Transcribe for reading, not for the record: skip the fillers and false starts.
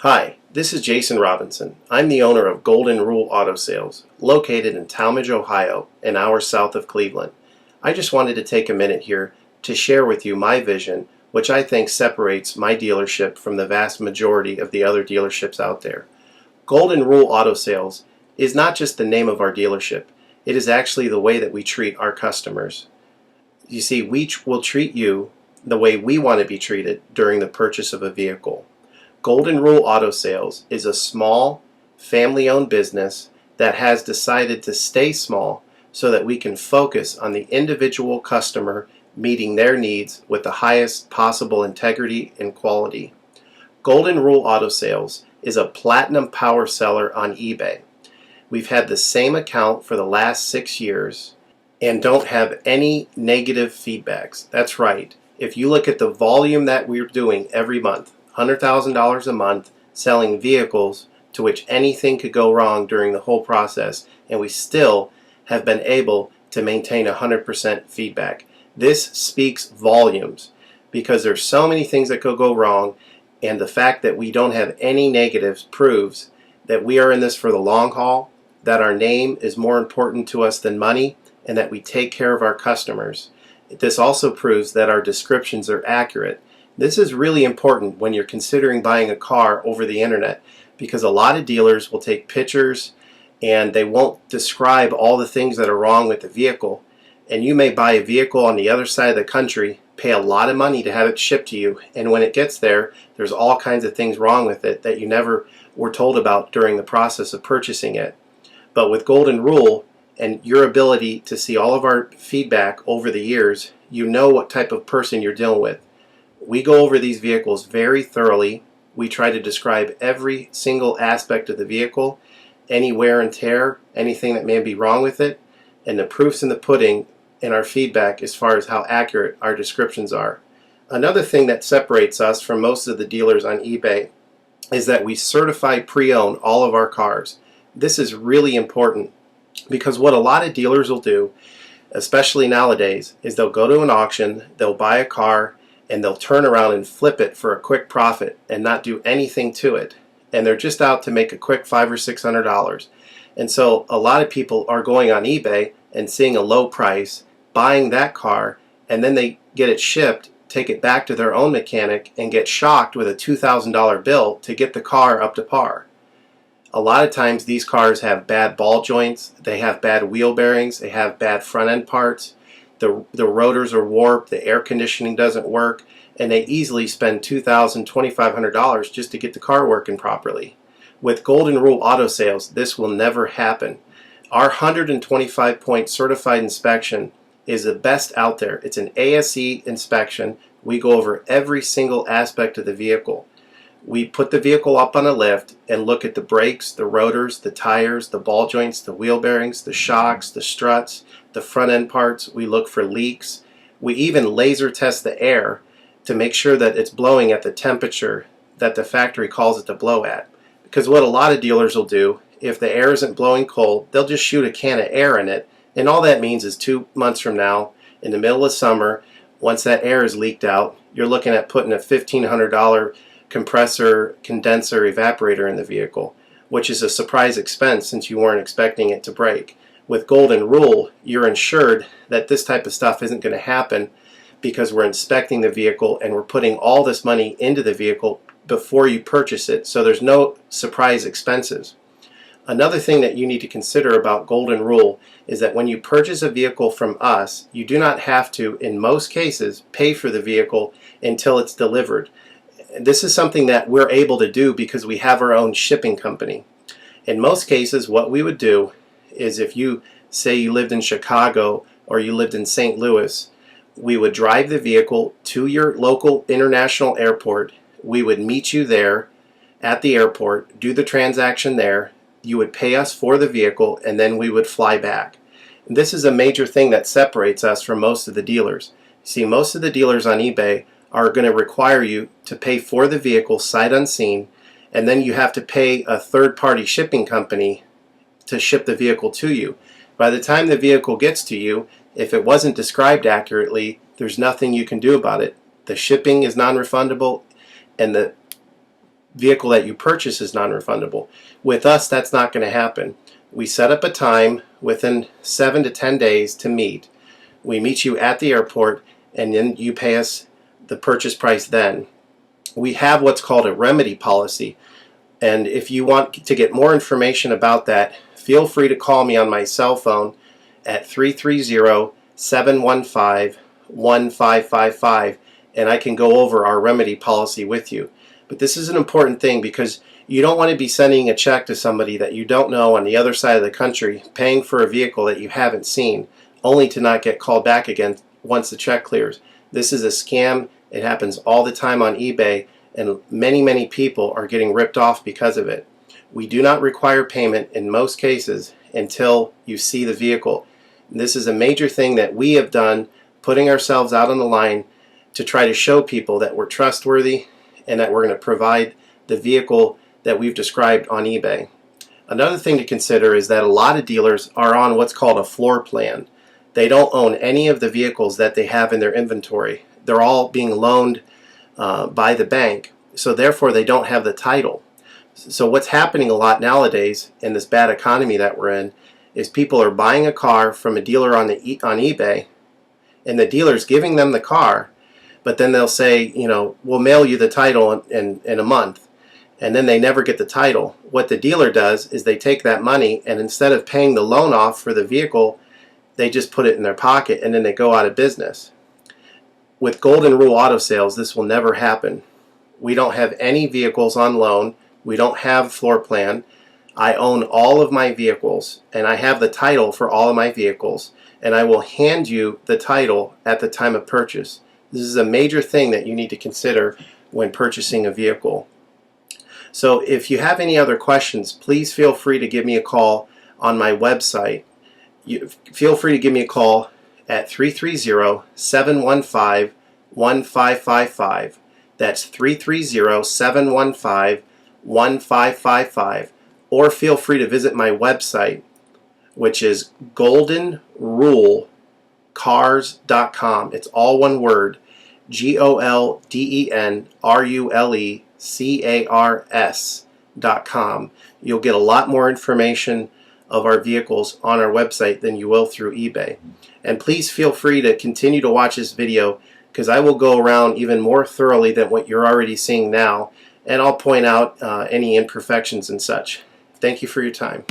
Hi, this is Jason Robinson. I'm the owner of Golden Rule Auto Sales, located in Tallmadge, Ohio, an hour south of Cleveland. I just wanted to take a minute here to share with you my vision, which I think separates my dealership from the vast majority of the other dealerships out there. Golden Rule Auto Sales is not just the name of our dealership, it is actually the way that we treat our customers. You see, we will treat you the way we want to be treated during the purchase of a vehicle. Golden Rule Auto Sales is a small, family-owned business that has decided to stay small so that we can focus on the individual customer meeting their needs with the highest possible integrity and quality. Golden Rule Auto Sales is a platinum power seller on eBay. We've had the same account for the last 6 years and don't have any negative feedbacks. That's right. If you look at the volume that we're doing every month, $100,000 a month selling vehicles to which anything could go wrong during the whole process, and we still have been able to maintain 100% feedback. This speaks volumes because there's so many things that could go wrong, and the fact that we don't have any negatives proves that we are in this for the long haul, that our name is more important to us than money, and that we take care of our customers. This also proves that our descriptions are accurate. This is really important when you're considering buying a car over the internet, because a lot of dealers will take pictures and they won't describe all the things that are wrong with the vehicle. And you may buy a vehicle on the other side of the country, pay a lot of money to have it shipped to you, and when it gets there, there's all kinds of things wrong with it that you never were told about during the process of purchasing it. But with Golden Rule and your ability to see all of our feedback over the years, you know what type of person you're dealing with. We go over these vehicles very thoroughly. We try to describe every single aspect of the vehicle, any wear and tear, anything that may be wrong with it, and the proof's in the pudding in our feedback as far as how accurate our descriptions are. Another thing that separates us from most of the dealers on eBay is that we certify pre-owned all of our cars. This is really important because what a lot of dealers will do, especially nowadays, is they'll go to an auction, they'll buy a car, and they'll turn around and flip it for a quick profit and not do anything to it. And they're just out to make a quick $500 or $600. And so a lot of people are going on eBay and seeing a low price, buying that car, and then they get it shipped, take it back to their own mechanic, and get shocked with a $2,000 bill to get the car up to par. A lot of times these cars have bad ball joints, they have bad wheel bearings, they have bad front end parts. The rotors are warped, the air conditioning doesn't work, and they easily spend $2,000, $2,500 just to get the car working properly. With Golden Rule Auto Sales, this will never happen. Our 125-point certified inspection is the best out there. It's an ASE inspection. We go over every single aspect of the vehicle. We put the vehicle up on a lift and look at the brakes, the rotors, the tires, the ball joints, the wheel bearings, the shocks, the struts, the front end parts. We look for leaks. We even laser test the air to make sure that it's blowing at the temperature that the factory calls it to blow at. Because what a lot of dealers will do, if the air isn't blowing cold, they'll just shoot a can of air in it, and all that means is 2 months from now, in the middle of summer, once that air is leaked out, you're looking at putting a $1,500 compressor, condenser, evaporator in the vehicle, which is a surprise expense since you weren't expecting it to break. With Golden Rule, you're insured that this type of stuff isn't going to happen because we're inspecting the vehicle and we're putting all this money into the vehicle before you purchase it, so there's no surprise expenses. Another thing that you need to consider about Golden Rule is that when you purchase a vehicle from us, you do not have to, in most cases, pay for the vehicle until it's delivered. This is something that we're able to do because we have our own shipping company. In most cases, what we would do is if you say you lived in Chicago or you lived in St. Louis, we would drive the vehicle to your local international airport. We would meet you there at the airport, do the transaction there. You would pay us for the vehicle, and then we would fly back. And this is a major thing that separates us from most of the dealers. See, most of the dealers on eBay are going to require you to pay for the vehicle sight unseen, and then you have to pay a third-party shipping company to ship the vehicle to you. By the time the vehicle gets to you, if it wasn't described accurately, there's nothing you can do about it. The shipping is non-refundable, and the vehicle that you purchase is non-refundable. With us, that's not going to happen. We set up a time within 7 to 10 days to meet. We meet you at the airport, and then you pay us the purchase price then. We have what's called a remedy policy, and if you want to get more information about that, feel free to call me on my cell phone at 330-715-1555, and I can go over our remedy policy with you. But this is an important thing because you don't want to be sending a check to somebody that you don't know on the other side of the country, paying for a vehicle that you haven't seen, only to not get called back again once the check clears. This is a scam. It happens all the time on eBay, and many people are getting ripped off because of it. We do not require payment in most cases until you see the vehicle. And this is a major thing that we have done, putting ourselves out on the line to try to show people that we're trustworthy and that we're going to provide the vehicle that we've described on eBay. Another thing to consider is that a lot of dealers are on what's called a floor plan. They don't own any of the vehicles that they have in their inventory. They're all being loaned by the bank, so therefore they don't have the title. So what's happening a lot nowadays in this bad economy that we're in is people are buying a car from a dealer on eBay, and the dealer's giving them the car, but then they'll say, you know, we'll mail you the title in a month, and then they never get the title. What the dealer does is they take that money, and instead of paying the loan off for the vehicle, they just put it in their pocket, and then they go out of business. With Golden Rule Auto Sales, this will never happen. We don't have any vehicles on loan. We don't have floor plan. I own all of my vehicles, and I have the title for all of my vehicles, and I will hand you the title at the time of purchase. This is a major thing that you need to consider when purchasing a vehicle. So if you have any other questions, please feel free to give me a call on my website. Feel free to give me a call at 330-715-1555. That's 330-715-1555. Or feel free to visit my website, which is goldenrulecars.com. It's all one word, goldenrulecars.com. You'll get a lot more information of our vehicles on our website than you will through eBay. And please feel free to continue to watch this video, because I will go around even more thoroughly than what you're already seeing now, and I'll point out any imperfections and such. Thank you for your time.